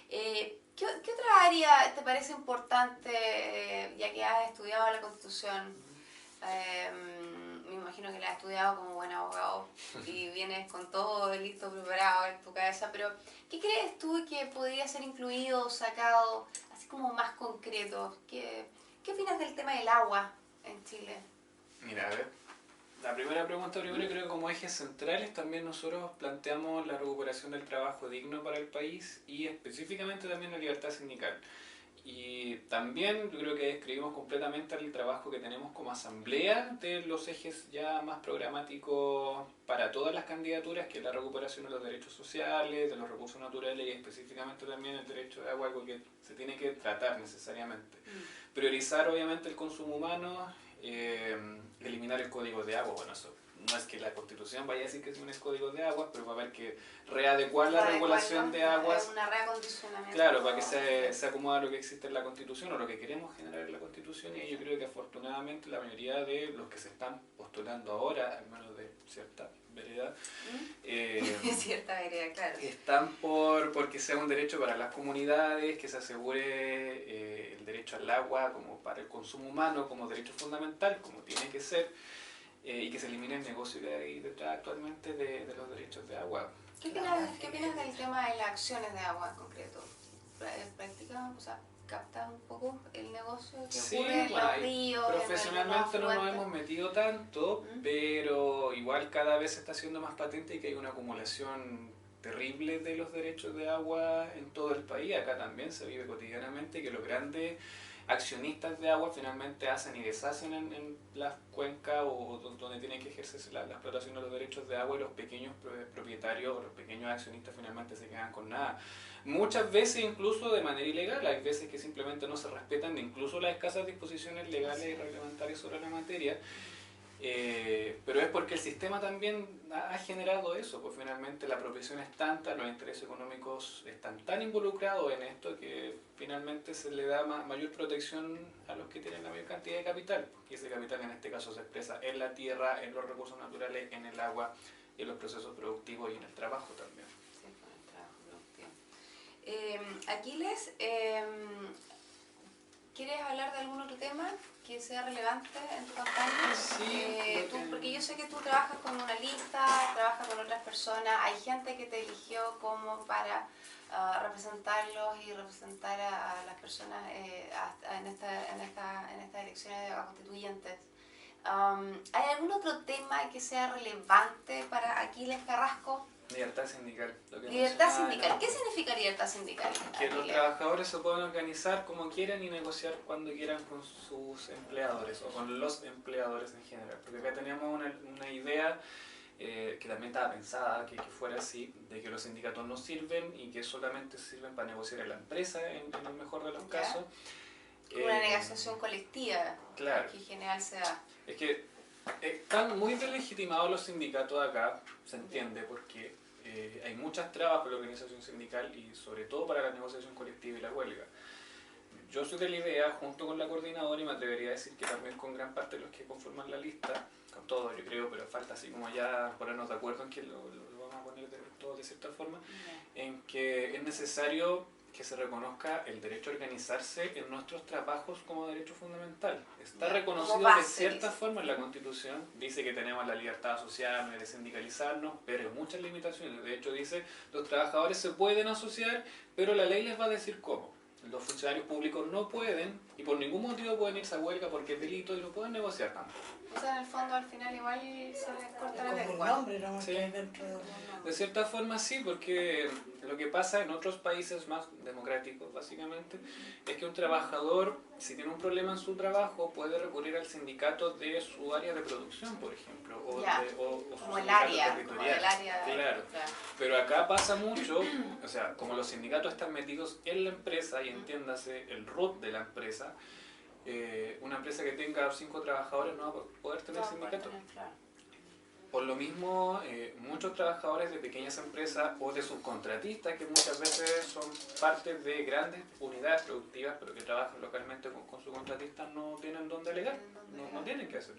Speaker 3: ¿Qué otra área te parece importante, ya que has estudiado la Constitución? Me imagino que la has estudiado como buen abogado y vienes con todo listo, preparado en tu cabeza, pero ¿qué crees tú que podría ser incluido o sacado, así como más concreto? ¿Qué opinas del tema del agua en Chile?
Speaker 2: Mira, a ver, la primera pregunta primero creo que como ejes centrales también nosotros planteamos la recuperación del trabajo digno para el país y específicamente también la libertad sindical. Y también yo creo que describimos completamente el trabajo que tenemos como asamblea de los ejes ya más programáticos para todas las candidaturas, que es la recuperación de los derechos sociales, de los recursos naturales y específicamente también el derecho de agua, algo que se tiene que tratar necesariamente. priorizar obviamente el consumo humano, eliminar el código de agua. Bueno, eso no es que la Constitución vaya a decir que es un código de agua, pero va a haber que readecuar la regulación de aguas.
Speaker 3: Es una reacondicionamiento.
Speaker 2: Claro, para que se acomode a lo que existe en la Constitución o lo que queremos generar en la Constitución, y yo creo que afortunadamente la mayoría de los que se están postulando ahora, al menos de cierta vereda,
Speaker 3: cierta vereda, claro,
Speaker 2: están porque sea un derecho para las comunidades, que se asegure el derecho al agua como para el consumo humano, como derecho fundamental, como tiene que ser, y que se elimine el negocio que hay detrás actualmente de los derechos de agua.
Speaker 3: ¿Qué opinas del tema de las acciones de agua en concreto? ¿Practican, o sea, captan un poco el negocio que ocurre en los ríos?
Speaker 2: Profesionalmente no nos hemos metido tanto, pero igual cada vez se está haciendo más patente y que hay una acumulación terrible de los derechos de agua en todo el país. Acá también se vive cotidianamente que los grandes accionistas de agua finalmente hacen y deshacen en las cuencas o donde tienen que ejercerse la explotación de los derechos de agua, y los pequeños propietarios o los pequeños accionistas finalmente se quedan con nada. Muchas veces incluso de manera ilegal, hay veces que simplemente no se respetan incluso las escasas disposiciones legales y reglamentarias sobre la materia. Pero es porque el sistema también ha generado eso, pues finalmente la apropiación es tanta, los intereses económicos están tan involucrados en esto que finalmente se le da mayor protección a los que tienen la mayor cantidad de capital, y ese capital en este caso se expresa en la tierra, en los recursos naturales, en el agua, y en los procesos productivos y en el trabajo también.
Speaker 3: Sí, con el trabajo productivo. Aquiles, ¿quieres hablar de algún otro tema que sea relevante en tu campaña?
Speaker 2: Sí.
Speaker 3: Porque yo sé que tú trabajas con una lista, trabajas con otras personas, hay gente que te eligió como para representarlos y representar a las personas en estas elecciones de constituyentes. ¿Hay algún otro tema que sea relevante para Aquiles Carrasco?
Speaker 2: Libertad sindical.
Speaker 3: Libertad sindical. ¿Qué significa libertad sindical?
Speaker 2: Que los trabajadores se pueden organizar como quieran y negociar cuando quieran con sus empleadores o con los empleadores en general. Porque acá teníamos una idea que también estaba pensada que fuera así, de que los sindicatos no sirven y que solamente sirven para negociar en la empresa en el mejor de los casos.
Speaker 3: Una negociación colectiva,
Speaker 2: claro,
Speaker 3: que en general se da.
Speaker 2: Es que están muy deslegitimados los sindicatos acá, se entiende, porque hay muchas trabas para la organización sindical y sobre todo para la negociación colectiva y la huelga. Yo soy de la idea, junto con la coordinadora, y me atrevería a decir que también con gran parte de los que conforman la lista, con todos yo creo, pero falta así como ya ponernos de acuerdo en que lo vamos a poner todos de cierta forma, en que es necesario que se reconozca el derecho a organizarse en nuestros trabajos como derecho fundamental. Está reconocido de cierta forma en la Constitución, dice que tenemos la libertad de asociarnos y de sindicalizarnos, pero hay muchas limitaciones. De hecho dice, los trabajadores se pueden asociar, pero la ley les va a decir cómo. Los funcionarios públicos no pueden, y por ningún motivo pueden irse a huelga porque es delito y no pueden negociar tampoco.
Speaker 3: O sea, en el fondo al final igual se les corta la lengua.
Speaker 1: Nombre, ¿no?
Speaker 2: Sí. De cierta forma sí, porque lo que pasa en otros países más democráticos básicamente es que un trabajador, si tiene un problema en su trabajo, puede recurrir al sindicato de su área de producción, por ejemplo, o su
Speaker 3: como el
Speaker 2: sindicato
Speaker 3: área,
Speaker 2: territorial.
Speaker 3: como el área.
Speaker 2: Claro. Pero acá pasa mucho, o sea, como los sindicatos están metidos en la empresa, y entiéndase el root de la empresa, una empresa que tenga 5 trabajadores no va a poder tener sindicato. Por lo mismo, muchos trabajadores de pequeñas empresas o de subcontratistas, que muchas veces son parte de grandes unidades productivas, pero que trabajan localmente con subcontratistas, no tienen dónde alegar, no tienen que hacer.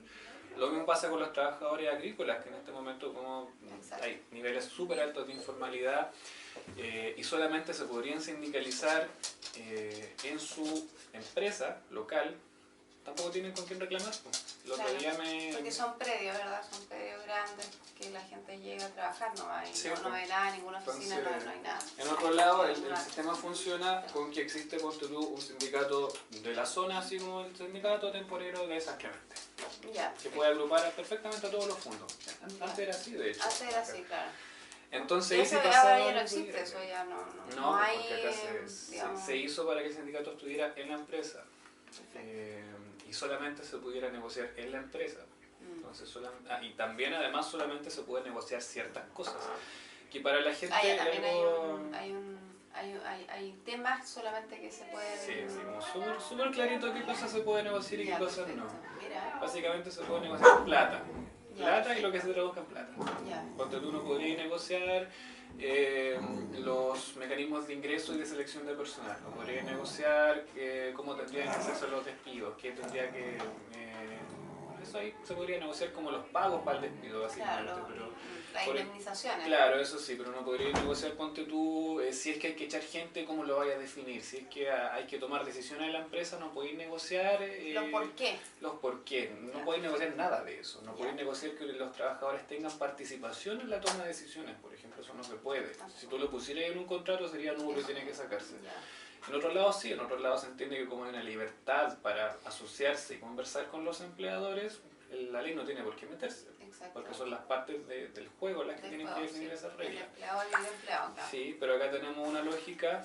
Speaker 2: Lo mismo pasa con los trabajadores agrícolas, que en este momento como hay niveles súper altos de informalidad y solamente se podrían sindicalizar en su empresa local, tampoco tienen con quién reclamar.
Speaker 3: Porque son predios, ¿verdad? Son predios grandes que la gente llega a trabajar, no hay nada, ninguna oficina,
Speaker 2: entonces,
Speaker 3: no hay nada.
Speaker 2: En otro lado, el sistema funciona con que existe un sindicato de la zona, así como el sindicato temporero de San Clemente, que puede agrupar perfectamente a todos los fondos. Antes era así, de hecho.
Speaker 3: Antes era así, claro.
Speaker 2: Entonces,
Speaker 3: eso ahora ya no existe, eso ya no hay,
Speaker 2: porque acá se hizo para que el sindicato estuviera en la empresa y solamente se pudiera negociar en la empresa. Entonces, y también además solamente se puede negociar ciertas cosas que para la gente
Speaker 3: también hay un Hay temas solamente que se pueden...
Speaker 2: Sí, sí, como súper clarito qué cosas se puede negociar y qué
Speaker 3: Ya,
Speaker 2: cosas
Speaker 3: perfecto.
Speaker 2: no.
Speaker 3: Mira,
Speaker 2: Básicamente se puede negociar plata.
Speaker 3: ya,
Speaker 2: Plata y lo que se traduzca en plata.
Speaker 3: ya.
Speaker 2: Cuando tú no podrías negociar los mecanismos de ingreso y de selección de personal. No podrías negociar cómo tendrían que hacerse los despidos, qué tendría que... eso ahí se podría negociar como los pagos para el despido, básicamente.
Speaker 3: Claro,
Speaker 2: Pero
Speaker 3: las
Speaker 2: por,
Speaker 3: indemnizaciones.
Speaker 2: claro, eso sí, pero no podría negociar, ponte tú, si es que hay que echar gente, cómo lo vayas a definir. Si es que hay que tomar decisiones en la empresa, no podéis negociar
Speaker 3: Los por qué.
Speaker 2: los por qué. No
Speaker 3: Ya.
Speaker 2: podéis negociar nada de eso. No
Speaker 3: Ya.
Speaker 2: podéis negociar que los trabajadores tengan participación en la toma de decisiones, por ejemplo. Eso no se puede. Si tú lo pusieras en un contrato, sería nulo y tiene que sacarse.
Speaker 3: Ya.
Speaker 2: En otros lados sí, en otros lados se entiende que como hay una libertad para asociarse y conversar con los empleadores, la ley no tiene por qué meterse.
Speaker 3: Exacto.
Speaker 2: Porque son las partes del juego las que
Speaker 3: Del
Speaker 2: tienen
Speaker 3: juego,
Speaker 2: que definir
Speaker 3: sí.
Speaker 2: esas
Speaker 3: El
Speaker 2: reglas.
Speaker 3: empleado y el empleado, claro.
Speaker 2: Sí, pero acá tenemos una lógica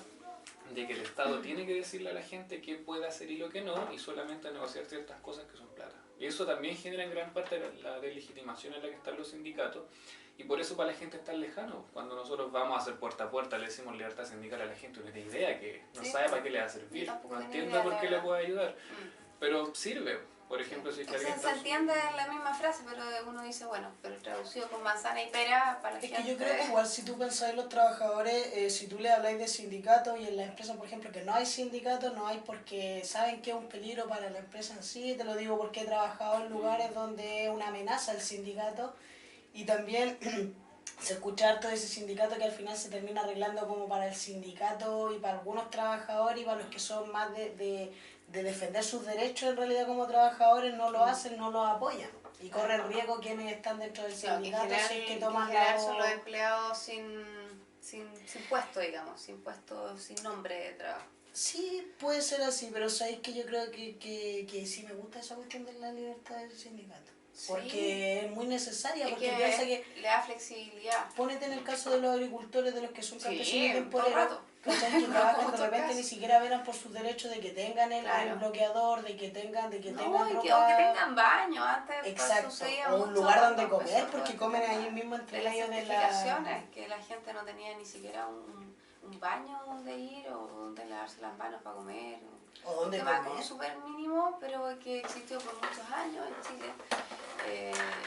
Speaker 2: de que el Estado tiene que decirle a la gente qué puede hacer y lo que no, y solamente negociar ciertas cosas que son plata. Y eso también genera en gran parte la delegitimación en la que están los sindicatos, y por eso para la gente es tan lejano. Cuando nosotros vamos a hacer puerta a puerta, le decimos libertad sindical a la gente, no tiene idea, que no
Speaker 3: Sí,
Speaker 2: sabe para qué le va a servir,
Speaker 3: tampoco
Speaker 2: no
Speaker 3: tenía
Speaker 2: entiende
Speaker 3: idea,
Speaker 2: por
Speaker 3: la
Speaker 2: qué le
Speaker 3: verdad.
Speaker 2: puede ayudar, pero sirve. Por ejemplo, si es que
Speaker 3: O sea,
Speaker 2: alguien
Speaker 3: se
Speaker 2: está...
Speaker 3: entiende en la misma frase, pero uno dice, bueno, pero traducido con manzana y pera para la
Speaker 1: Es
Speaker 3: gente...
Speaker 1: que yo creo que igual si tú pensáis en los trabajadores, si tú le habláis de sindicatos y en la empresa, por ejemplo, que no hay sindicatos, no hay porque saben que es un peligro para la empresa en sí. Te lo digo porque he trabajado en lugares donde es una amenaza el sindicato y también se escucha harto de ese sindicato que al final se termina arreglando como para el sindicato y para algunos trabajadores y para los que son más de defender sus derechos en realidad como trabajadores no lo hacen, no los apoyan. Y corren riesgo quienes están dentro del
Speaker 3: Claro, que en
Speaker 1: sindicato
Speaker 3: general,
Speaker 1: si es que toman
Speaker 3: en general
Speaker 1: la...
Speaker 3: son los empleados sin puesto, digamos, sin puesto, sin nombre de trabajo.
Speaker 1: Sí, puede ser así, pero sabéis que yo creo que sí me gusta esa cuestión de la libertad del sindicato.
Speaker 3: Sí.
Speaker 1: Porque es muy necesaria,
Speaker 3: Es
Speaker 1: porque
Speaker 3: que
Speaker 1: piensa que...
Speaker 3: le da flexibilidad.
Speaker 1: Ponete en el caso de los agricultores, de los que son
Speaker 3: Sí,
Speaker 1: campesinos
Speaker 3: todo el
Speaker 1: temporeros,
Speaker 3: rato.
Speaker 1: ¿cachai? Que
Speaker 3: No,
Speaker 1: trabajan
Speaker 3: como
Speaker 1: de
Speaker 3: todo
Speaker 1: repente
Speaker 3: caso.
Speaker 1: ni siquiera velan por sus derechos de que tengan el
Speaker 3: Claro.
Speaker 1: bloqueador, de que tengan
Speaker 3: No, y
Speaker 1: ropa...
Speaker 3: o que tengan baño, antes
Speaker 1: Exacto,
Speaker 3: sucedía
Speaker 1: o un
Speaker 3: mucho
Speaker 1: lugar donde
Speaker 3: cuando
Speaker 1: comer,
Speaker 3: empezó
Speaker 1: porque
Speaker 3: todo
Speaker 1: comen
Speaker 3: el tema
Speaker 1: ahí mismo entre
Speaker 3: de las
Speaker 1: medio de la...
Speaker 3: certificaciones, que la gente no tenía ni siquiera un baño donde ir o donde lavarse las manos para comer.
Speaker 1: O donde
Speaker 3: Un tema
Speaker 1: comer.
Speaker 3: como súper mínimo, pero que existió por muchos años en Chile.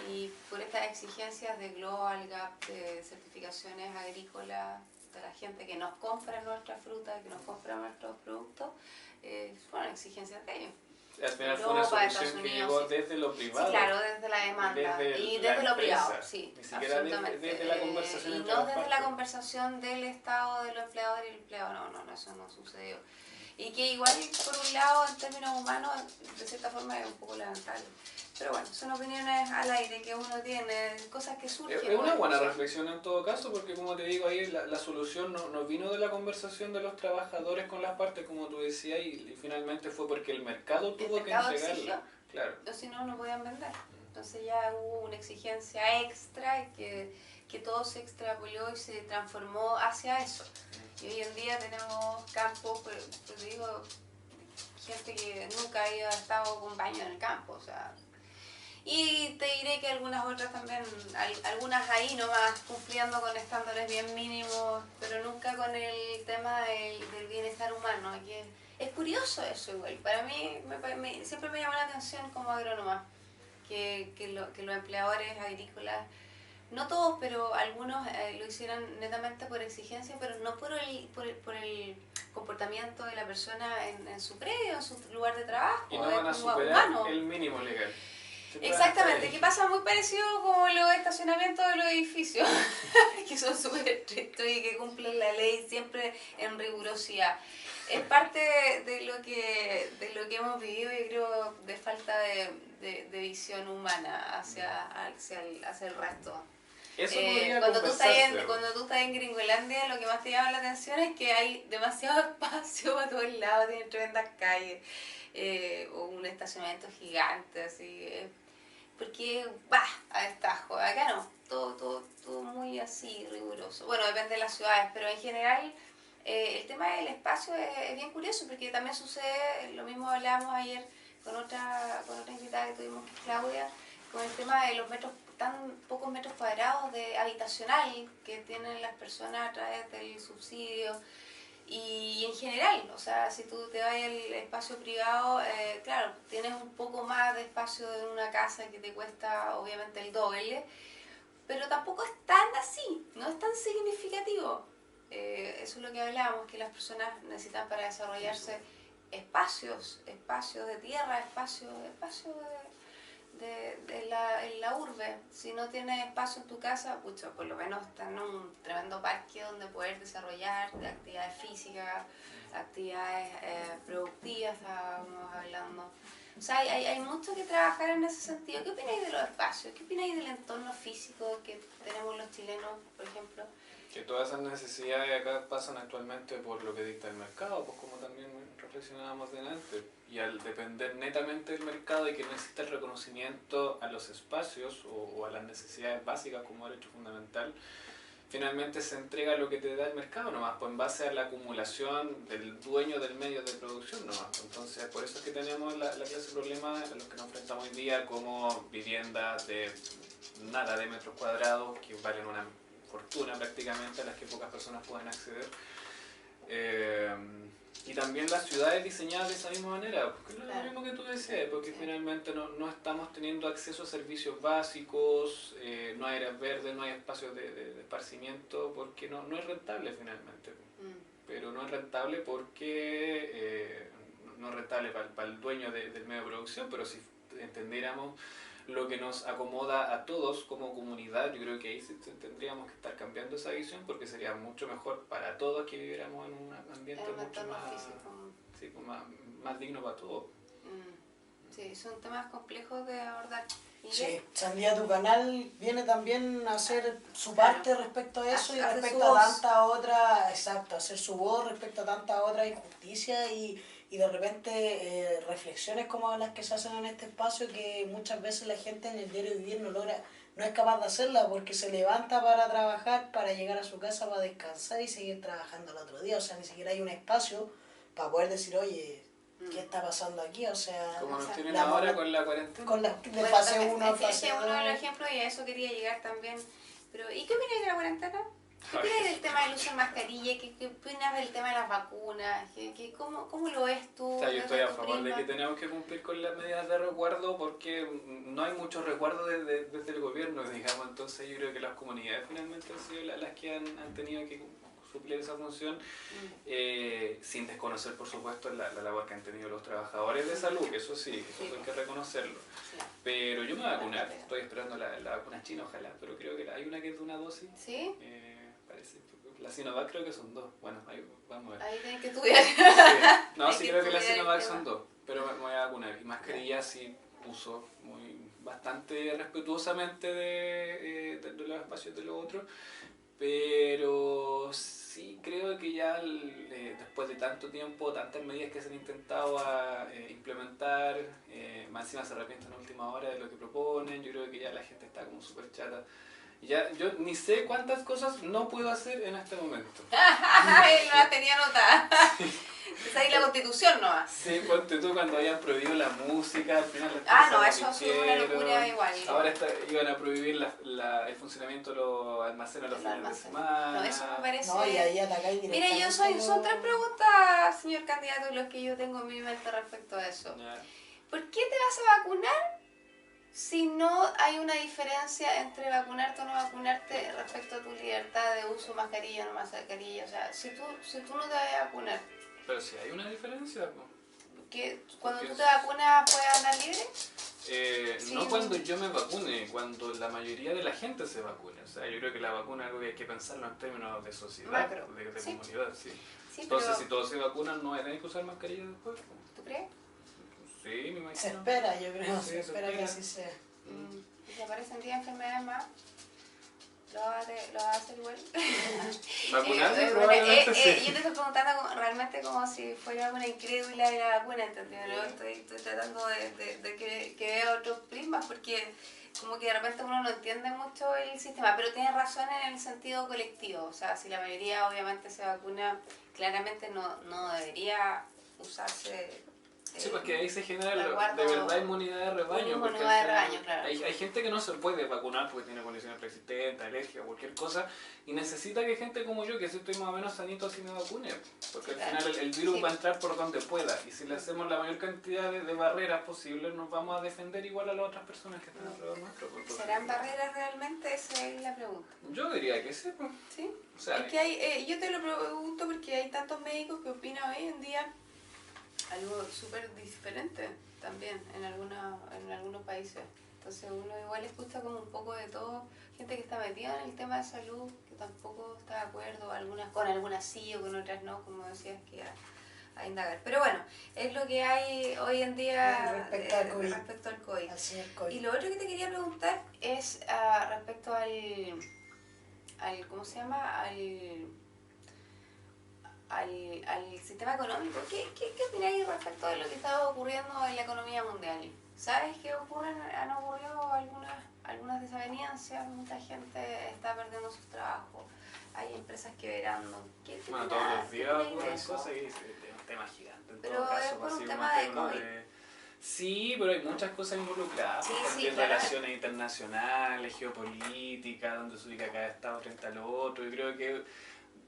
Speaker 3: Y por estas exigencias de Global Gap, de certificaciones agrícolas, de la gente que nos compra nuestra fruta, que nos compra nuestros productos, fueron exigencias de ellos.
Speaker 2: Al final fue una
Speaker 3: Europa,
Speaker 2: solución
Speaker 3: Estados
Speaker 2: que
Speaker 3: Unidos,
Speaker 2: llegó
Speaker 3: sí.
Speaker 2: desde lo privado.
Speaker 3: Sí, claro, desde la demanda y desde lo privado, sí,
Speaker 2: Ni siquiera
Speaker 3: absolutamente.
Speaker 2: desde la conversación
Speaker 3: Y
Speaker 2: entre
Speaker 3: no
Speaker 2: las
Speaker 3: desde la
Speaker 2: partes.
Speaker 3: conversación del Estado, de los empleadores y el empleado, no, eso no sucedió. Y que igual, por un lado, en términos humanos, de cierta forma es un poco lamentable. Pero bueno, son opiniones al aire que uno tiene, cosas que surgen.
Speaker 2: Es una buena
Speaker 3: sí.
Speaker 2: reflexión en todo caso, porque como te digo, ahí la solución no vino de la conversación de los trabajadores con las partes, como tú decías, y finalmente fue porque el mercado tuvo que
Speaker 3: mercado
Speaker 2: entregarlo.
Speaker 3: exigió.
Speaker 2: Claro.
Speaker 3: O si no, no podían vender. Entonces ya hubo una exigencia extra que todo se extrapoló y se transformó hacia eso. Y hoy en día tenemos campos, pues digo, gente que nunca había estado con baño en el campo, o sea. Y te diré que algunas otras también, algunas ahí nomás cumpliendo con estándares bien mínimos, pero nunca con el tema del bienestar humano. Que es curioso eso igual. Para mí siempre me llamó la atención como agrónoma que los empleadores agrícolas, no todos, pero algunos lo hicieran netamente por exigencia, pero no por el comportamiento de la persona en su predio, en su lugar de trabajo.
Speaker 2: Y no van a
Speaker 3: como
Speaker 2: superar
Speaker 3: humano.
Speaker 2: el mínimo legal.
Speaker 3: Exactamente, que pasa muy parecido como los estacionamientos de los edificios, que son súper estrictos y que cumplen la ley siempre en rigurosidad. Es parte de lo que hemos vivido, yo creo, de falta de visión humana hacia el resto.
Speaker 2: Eso podría
Speaker 3: cuando tú
Speaker 2: compensarse.
Speaker 3: estás en Gringolandia, lo que más te llama la atención es que hay demasiado espacio para todos lados, tienen tremendas calles, o un estacionamiento gigante, así, porque va a destajo. Acá no, todo muy así, riguroso. Bueno, depende de las ciudades, pero en general el tema del espacio es bien curioso, porque también sucede, lo mismo hablábamos ayer con otra invitada que tuvimos, que es Claudia, con el tema de los tan pocos metros cuadrados de habitacional que tienen las personas a través del subsidio. Y en general, o sea, si tú te vas al espacio privado, claro, tienes un poco más de espacio en una casa que te cuesta obviamente el doble, pero tampoco es tan así, no es tan significativo. Eso es lo que hablábamos, que las personas necesitan para desarrollarse espacios de tierra, espacios en la urbe. Si no tienes espacio en tu casa, pucha, por lo menos está en un tremendo parque donde poder desarrollar de actividades físicas, actividades productivas, estábamos hablando. O sea, hay mucho que trabajar en ese sentido. ¿Qué opináis de los espacios? ¿Qué opináis del entorno físico que tenemos los chilenos, por ejemplo?
Speaker 2: Que todas esas necesidades acá pasan actualmente por lo que dicta el mercado, pues como también reflexionábamos delante. Y al depender netamente del mercado y que no existe el reconocimiento a los espacios o a las necesidades básicas como derecho fundamental, finalmente se entrega lo que te da el mercado nomás, pues en base a la acumulación del dueño del medio de producción nomás. Entonces, por eso es que tenemos la clase de problemas a los que nos enfrentamos hoy día, como viviendas de nada de metros cuadrados que valen una fortuna prácticamente, a las que pocas personas pueden acceder. Y también las ciudades diseñadas de esa misma manera, porque es lo mismo que tú decías, porque finalmente no estamos teniendo acceso a servicios básicos, no hay áreas verdes, no hay espacios de esparcimiento, porque no es rentable finalmente. Pero no es rentable porque no es rentable para el dueño del medio de producción, pero si entendiéramos lo que nos acomoda a todos como comunidad, yo creo que ahí sí tendríamos que estar cambiando esa visión, porque sería mucho mejor para todos que viviéramos en un ambiente mucho más, sí, más digno para todos.
Speaker 3: Sí, son temas complejos de abordar.
Speaker 1: Sí, Sandía, tu canal viene también a hacer su parte respecto a eso y respecto a tanta otra, exacto, hacer su voz respecto a tanta otra injusticia y de repente reflexiones como las que se hacen en este espacio que muchas veces la gente en el diario vivir no es capaz de hacerla porque se levanta para trabajar, para llegar a su casa, para descansar y seguir trabajando el otro día. O sea, ni siquiera hay un espacio para poder decir, oye, ¿qué está pasando aquí? O sea,
Speaker 2: como nos tienen ahora con la cuarentena.
Speaker 1: Con de fase 1 a fase 2.
Speaker 3: Uno de los ejemplos, y a eso quería llegar también. Pero, ¿y qué opinas de la cuarentena? ¿Qué opinas del tema del uso de mascarilla? ¿Qué opinas del tema de las vacunas? ¿Cómo lo ves tú?
Speaker 2: O sea, yo estoy a favor de que tenemos que cumplir con las medidas de resguardo porque no hay mucho resguardo desde el gobierno, digamos. Entonces yo creo que las comunidades finalmente han sido las que han tenido que suplir esa función, sin desconocer, por supuesto, la labor que han tenido los trabajadores de salud, eso sí, eso hay que reconocerlo. Sí. Pero yo me voy a vacunar, estoy esperando la vacuna china, ojalá, pero creo que hay una que es de una dosis.
Speaker 3: ¿Sí?
Speaker 2: Parece. La Sinovac creo que son 2. Bueno, ahí vamos a ver.
Speaker 3: Ahí tenés que estudiar.
Speaker 2: Sí. No, sí creo que la Sinovac son 2, pero me voy a vacunar. Y mascarilla sí uso bastante respetuosamente de los espacios de los otros, pero sí creo que ya después de tanto tiempo, tantas medidas que se han intentado implementar, más encima se arrepienten a última hora de lo que proponen, yo creo que ya la gente está como súper chata. Ya, yo ni sé cuántas cosas no puedo hacer en este momento.
Speaker 3: Él no las tenía anotadas. Esa es la Constitución nomás.
Speaker 2: Sí, ponte tú cuando habían prohibido la música, al final...
Speaker 3: No, eso ha sido una locura igual.
Speaker 2: Ahora iban a prohibir el funcionamiento de los almacenes los fines de semana.
Speaker 3: No, eso me parece...
Speaker 1: No, y ahí atacáis directamente.
Speaker 3: Mira, son 3 preguntas, señor candidato, los que yo tengo en mi mente respecto a eso. ¿Por qué te vas a vacunar si no hay una diferencia entre vacunarte o no vacunarte respecto a tu libertad de uso, mascarilla o no mascarilla? O sea, si tú no te vas a vacunar...
Speaker 2: Pero si hay una diferencia, ¿no?
Speaker 3: ¿Que cuando tú te vacunas puedes andar libre?
Speaker 2: Sí. No cuando yo me vacune, cuando la mayoría de la gente se vacune. O sea, yo creo que la vacuna es algo que hay que pensarlo en términos de sociedad, de comunidad, sí. Entonces, si todos se vacunan, no hay que usar mascarilla después.
Speaker 3: ¿Tú crees?
Speaker 2: Sí, me imagino.
Speaker 1: Se espera, yo creo, se espera que así sea.
Speaker 3: ¿Y si aparecen 10 enfermedades más? ¿Lo vas a hacer igual?
Speaker 2: ¿Vacunarse? Probablemente sí.
Speaker 3: Yo te estoy preguntando realmente como si fuera una incrédula de la vacuna, ¿entendés? ¿No? Estoy tratando de que vea otros prismas porque como que de repente uno no entiende mucho el sistema, pero tiene razón en el sentido colectivo. O sea, si la mayoría obviamente se vacuna, claramente no debería usarse
Speaker 2: Sí, porque ahí se genera
Speaker 3: resguardo,
Speaker 2: de verdad inmunidad de rebaño.
Speaker 3: Inmunidad de rebaño, claro.
Speaker 2: Hay gente que no se puede vacunar porque tiene condiciones preexistentes, alergia o cualquier cosa, y necesita que gente como yo, que si estoy más o menos sanito, sí me vacune. Porque al final el virus
Speaker 3: Sí.
Speaker 2: va a entrar por donde pueda, y si le hacemos la mayor cantidad de barreras posibles, nos vamos a defender igual a las otras personas que están alrededor nuestro.
Speaker 3: ¿Serán barreras realmente? Esa es la pregunta.
Speaker 2: Yo diría que sí, pues.
Speaker 3: ¿Sí?
Speaker 2: O sea,
Speaker 3: Es que hay, yo te lo pregunto porque hay tantos médicos que opinan hoy en día algo súper diferente también en algunos países. Entonces uno igual escucha como un poco de todo, gente que está metida en el tema de salud, que tampoco está de acuerdo, con algunas sí o con otras no, como decías, que a indagar. Pero bueno, es lo que hay hoy en día respecto al COVID.
Speaker 1: Así es, COVID.
Speaker 3: Y lo otro que te quería preguntar es respecto al ¿cómo se llama? Al sistema económico. ¿Qué opináis respecto de lo que está ocurriendo en la economía mundial? ¿Sabes qué han ocurrido algunas desavenencias? Mucha gente está perdiendo sus trabajos. Hay empresas quebrando.
Speaker 2: Bueno, todos los días algunas cosas y es un tema gigante. En
Speaker 3: pero
Speaker 2: todo caso,
Speaker 3: es por un
Speaker 2: así
Speaker 3: tema
Speaker 2: como
Speaker 3: de
Speaker 2: tema
Speaker 3: COVID.
Speaker 2: Sí, pero hay muchas cosas involucradas.
Speaker 3: Sí,
Speaker 2: También
Speaker 3: claro.
Speaker 2: relaciones internacionales, geopolítica, donde se ubica cada estado frente al otro. Yo creo que,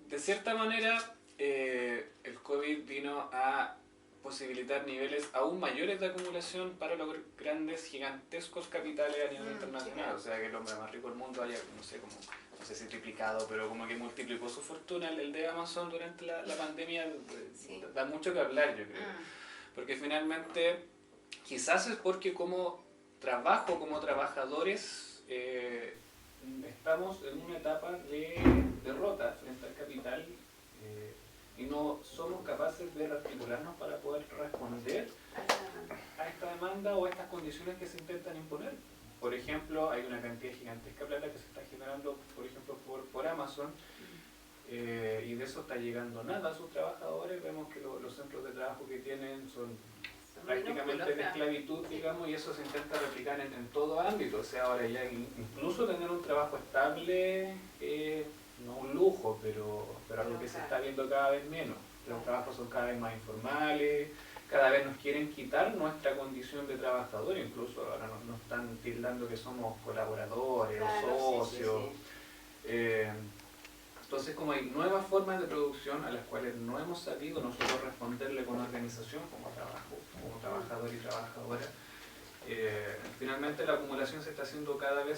Speaker 2: de cierta manera, el COVID vino a posibilitar niveles aún mayores de acumulación para los grandes, gigantescos capitales a nivel internacional.
Speaker 3: Claro.
Speaker 2: O sea, que el hombre más rico del mundo haya, no sé si triplicado, pero como que multiplicó su fortuna. El de Amazon durante la pandemia
Speaker 3: Sí.
Speaker 2: da mucho que hablar, yo creo. Porque finalmente, quizás es porque como trabajadores, estamos en una etapa de derrota frente al capital y no somos capaces de articularnos para poder responder a esta demanda o a estas condiciones que se intentan imponer. Por ejemplo, hay una cantidad gigantesca de plata que se está generando, por ejemplo, por Amazon, y de eso está llegando nada a sus trabajadores. Vemos que los centros de trabajo que tienen son prácticamente de esclavitud, digamos, y eso se intenta replicar en todo ámbito. O sea, ahora ya incluso tener un trabajo estable, no un lujo, pero algo que se está viendo cada vez menos. Los trabajos son cada vez más informales, cada vez nos quieren quitar nuestra condición de trabajador, incluso ahora nos están tildando que somos colaboradores o socios. Entonces, como hay nuevas formas de producción a las cuales no hemos sabido nosotros responderle con organización como trabajador y trabajadora, finalmente la acumulación se está haciendo cada vez